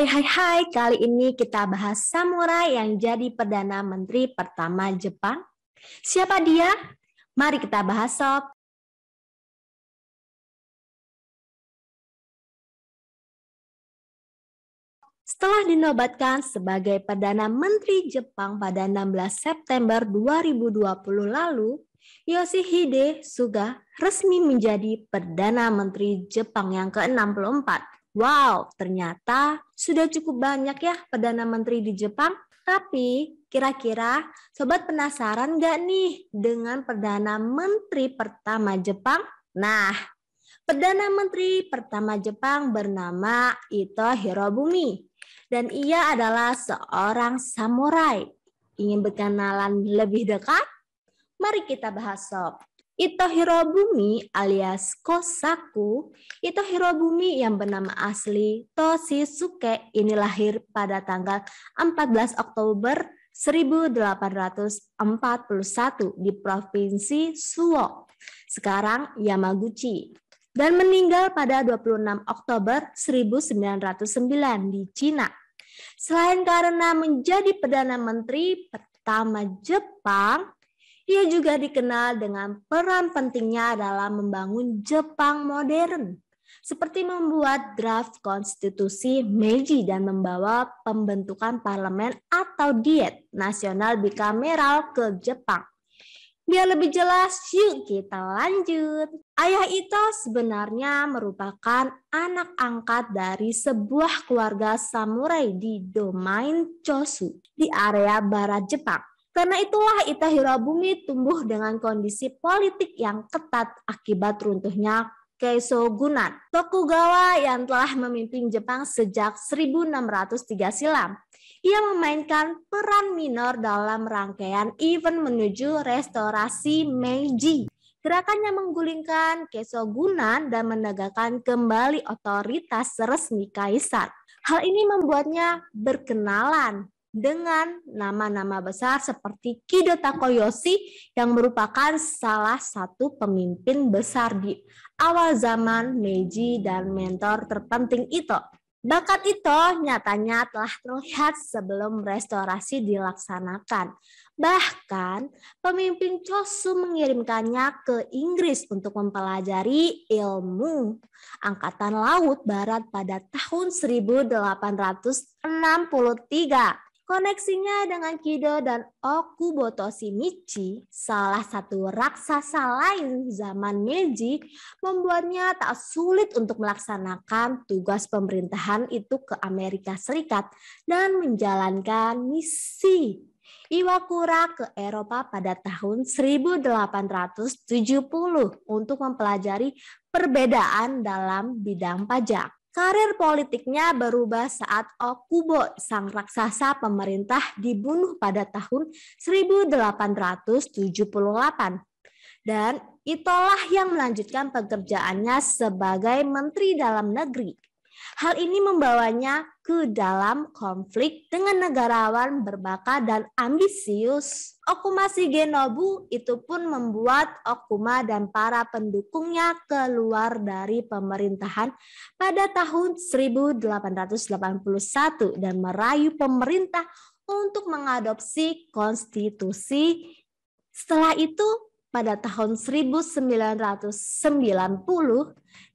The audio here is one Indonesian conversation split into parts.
Hai, kali ini kita bahas samurai yang jadi Perdana Menteri pertama Jepang. Siapa dia? Mari kita bahas sob. Setelah dinobatkan sebagai Perdana Menteri Jepang pada 16 September 2020 lalu, Yoshihide Suga resmi menjadi Perdana Menteri Jepang yang ke-64. Wow, ternyata sudah cukup banyak ya Perdana Menteri di Jepang. Tapi kira-kira sobat penasaran nggak nih dengan Perdana Menteri pertama Jepang? Nah, Perdana Menteri pertama Jepang bernama Ito Hirobumi. Dan ia adalah seorang samurai. Ingin berkenalan lebih dekat? Mari kita bahas sob. Ito Hirobumi alias Kosaku. Ito Hirobumi yang bernama asli Toshisuke ini lahir pada tanggal 14 Oktober 1841 di Provinsi Suwo, sekarang Yamaguchi, dan meninggal pada 26 Oktober 1909 di Cina. Selain karena menjadi Perdana Menteri pertama Jepang, ia juga dikenal dengan peran pentingnya dalam membangun Jepang modern, seperti membuat draft konstitusi Meiji dan membawa pembentukan parlemen atau diet nasional bikameral ke Jepang. Biar lebih jelas, yuk kita lanjut. Ayah Ito sebenarnya merupakan anak angkat dari sebuah keluarga samurai di domain Chosu di area barat Jepang. Karena itulah Ito Hirobumi tumbuh dengan kondisi politik yang ketat akibat runtuhnya Keishogunan Tokugawa yang telah memimpin Jepang sejak 1603 silam. Ia memainkan peran minor dalam rangkaian event menuju restorasi Meiji. Gerakan yang menggulingkan Keishogunan dan menegakkan kembali otoritas resmi kaisar. Hal ini membuatnya berkenalan dengan nama-nama besar seperti Kido Takeyoshi yang merupakan salah satu pemimpin besar di awal zaman Meiji dan mentor terpenting Ito. Bakat Ito nyatanya telah terlihat sebelum restorasi dilaksanakan. Bahkan pemimpin Chosu mengirimkannya ke Inggris untuk mempelajari ilmu angkatan laut barat pada tahun 1863. Koneksinya dengan Kido dan Okuboto Shimichi, salah satu raksasa lain zaman Meiji, membuatnya tak sulit untuk melaksanakan tugas pemerintahan itu ke Amerika Serikat dan menjalankan misi Iwakura ke Eropa pada tahun 1870 untuk mempelajari perbedaan dalam bidang pajak. Karir politiknya berubah saat Okubo, sang raksasa pemerintah, dibunuh pada tahun 1878. Dan itulah yang melanjutkan pekerjaannya sebagai Menteri Dalam Negeri. Hal ini membawanya ke dalam konflik dengan negarawan berbakat dan ambisius. Okuma Shigenobu itu pun membuat Okuma dan para pendukungnya keluar dari pemerintahan pada tahun 1881 dan merayu pemerintah untuk mengadopsi konstitusi. Setelah itu, pada tahun 1990,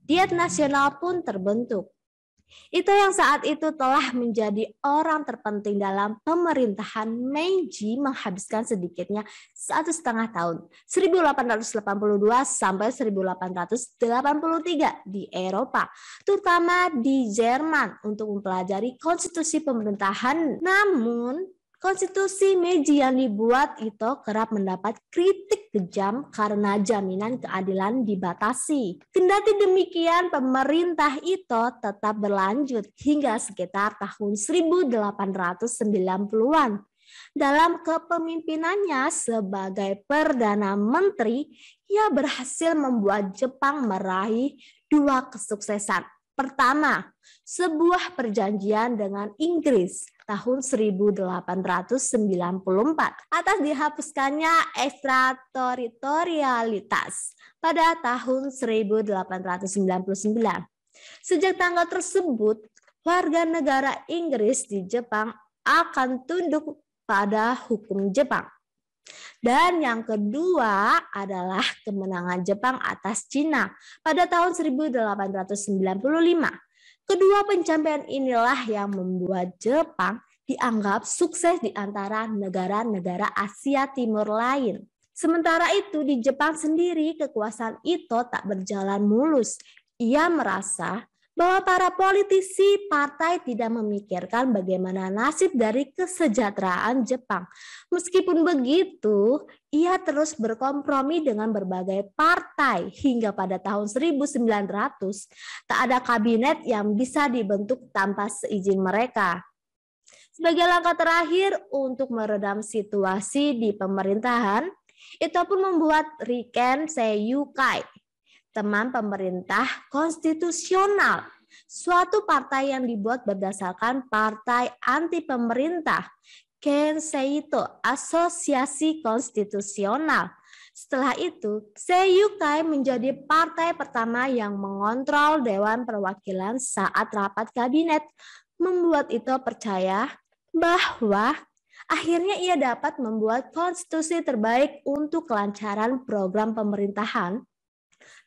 Diet Nasional pun terbentuk. Itu yang saat itu telah menjadi orang terpenting dalam pemerintahan Meiji, menghabiskan sedikitnya 1,5 tahun, 1882 sampai 1883 di Eropa, terutama di Jerman untuk mempelajari konstitusi pemerintahan. Namun konstitusi Meiji yang dibuat itu kerap mendapat kritik kejam karena jaminan keadilan dibatasi. Kendati demikian, pemerintah itu tetap berlanjut hingga sekitar tahun 1890-an. Dalam kepemimpinannya sebagai Perdana Menteri, ia berhasil membuat Jepang meraih 2 kesuksesan. Pertama, sebuah perjanjian dengan Inggris tahun 1894 atas dihapuskannya ekstrateritorialitas pada tahun 1899. Sejak tanggal tersebut, warga negara Inggris di Jepang akan tunduk pada hukum Jepang. Dan yang kedua adalah kemenangan Jepang atas Cina pada tahun 1895. Kedua pencapaian inilah yang membuat Jepang dianggap sukses di antara negara-negara Asia Timur lain. Sementara itu di Jepang sendiri kekuasaan Ito tak berjalan mulus. Ia merasa bahwa para politisi partai tidak memikirkan bagaimana nasib dari kesejahteraan Jepang. Meskipun begitu, ia terus berkompromi dengan berbagai partai hingga pada tahun 1900 tak ada kabinet yang bisa dibentuk tanpa seizin mereka. Sebagai langkah terakhir untuk meredam situasi di pemerintahan, itu pun membuat Riken Seiyukai, teman pemerintah konstitusional, suatu partai yang dibuat berdasarkan partai anti pemerintah, Kenseito, Asosiasi Konstitusional. Setelah itu, Seiyukai menjadi partai pertama yang mengontrol Dewan Perwakilan saat rapat kabinet, membuat Ito percaya bahwa akhirnya ia dapat membuat konstitusi terbaik untuk kelancaran program pemerintahan.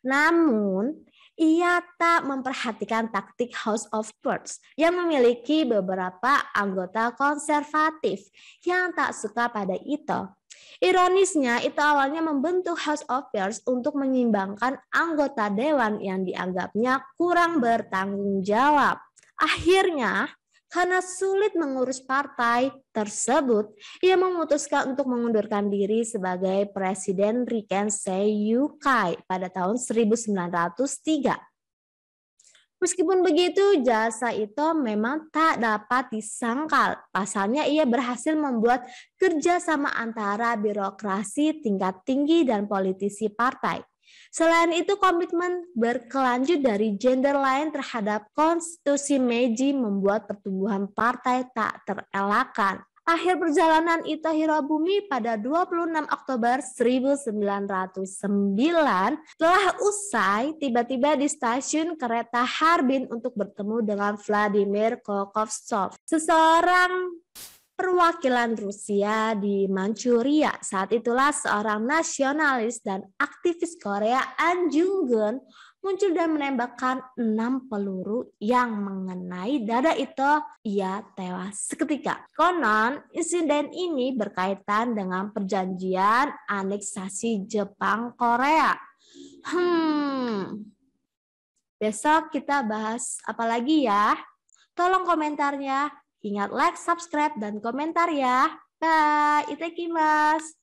Namun, ia tak memperhatikan taktik House of Peers yang memiliki beberapa anggota konservatif yang tak suka pada Ito. Ironisnya, Ito awalnya membentuk House of Peers untuk menyeimbangkan anggota dewan yang dianggapnya kurang bertanggung jawab. Akhirnya, karena sulit mengurus partai tersebut, ia memutuskan untuk mengundurkan diri sebagai Presiden Riken Seiyukai pada tahun 1903. Meskipun begitu, jasa Ito memang tak dapat disangkal. Pasalnya ia berhasil membuat kerjasama antara birokrasi tingkat tinggi dan politisi partai. Selain itu, komitmen berkelanjut dari gender lain terhadap konstitusi Meiji membuat pertumbuhan partai tak terelakkan. Akhir perjalanan Ito Hirobumi pada 26 Oktober 1909 telah usai tiba-tiba di stasiun kereta Harbin untuk bertemu dengan Vladimir Kolkovtsov, seseorang perwakilan Rusia di Manchuria. Saat itulah seorang nasionalis dan aktivis Korea, An Jung-geun, muncul dan menembakkan 6 peluru yang mengenai dada Ito. Ia tewas seketika. Konon, insiden ini berkaitan dengan perjanjian aneksasi Jepang-Korea. Besok kita bahas apa lagi ya? Tolong komentarnya. Ingat like, subscribe, dan komentar ya. Bye. Itakimasu.